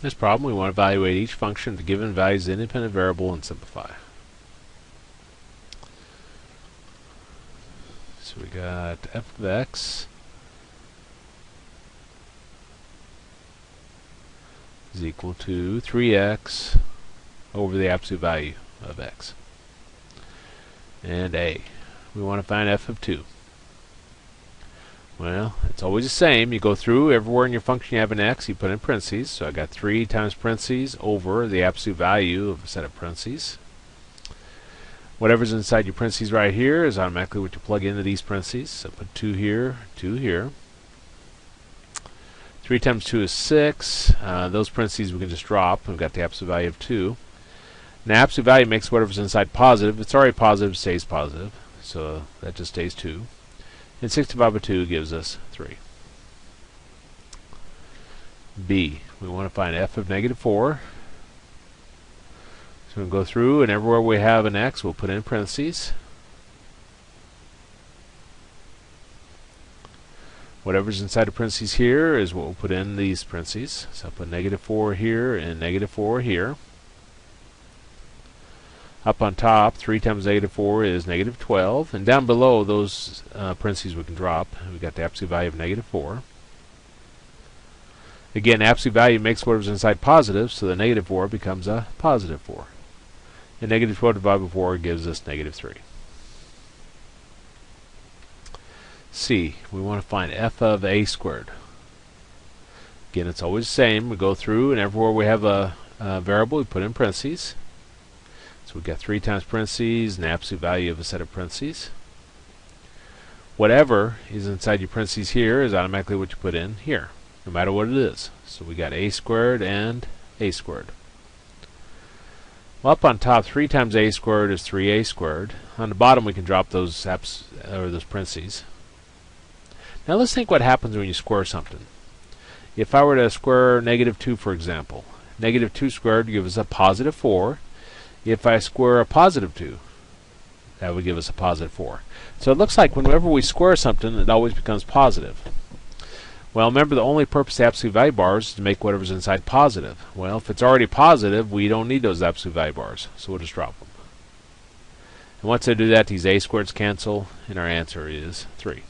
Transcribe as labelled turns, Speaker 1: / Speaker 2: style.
Speaker 1: this problem, we want to evaluate each function of the given values of the independent variable and simplify. So we got f of x is equal to 3x over the absolute value of x. And a. We want to find f of 2. Well, it's always the same. You go through everywhere in your function you have an x, you put in parentheses. So I got 3 times parentheses over the absolute value of a set of parentheses. Whatever's inside your parentheses right here is automatically what you plug into these parentheses. So put 2 here, 2 here. 3 times 2 is 6. Those parentheses we can just drop. We've got the absolute value of 2. Now, absolute value makes whatever's inside positive. If it's already positive, it stays positive. So that just stays 2. And 6 divided by 2 gives us 3. B. We want to find f of negative 4. So we'll go through, and everywhere we have an x, we'll put in parentheses. Whatever's inside the parentheses here is what we'll put in these parentheses. So I'll put negative 4 here and negative 4 here. Up on top, 3 times negative 4 is negative 12. And down below those parentheses we can drop. We've got the absolute value of negative 4. Again, absolute value makes whatever's inside positive, so the negative 4 becomes a positive 4. And negative 12 divided by 4 gives us negative 3. C. We want to find f of a squared. Again, it's always the same. We go through, and everywhere we have a variable, we put in parentheses. So we've got 3 times parentheses, and the absolute value of a set of parentheses. Whatever is inside your parentheses here is automatically what you put in here, no matter what it is. So we got a squared and a squared. Well, up on top, 3 times a squared is 3a squared. On the bottom, we can drop those those parentheses. Now let's think what happens when you square something. If I were to square negative 2, for example, negative 2 squared gives us a positive 4. If I square a positive 2, that would give us a positive 4. So it looks like whenever we square something, it always becomes positive. Well, remember, the only purpose of absolute value bars is to make whatever's inside positive. Well, if it's already positive, we don't need those absolute value bars, so we'll just drop them. And once I do that, these a squareds cancel, and our answer is 3.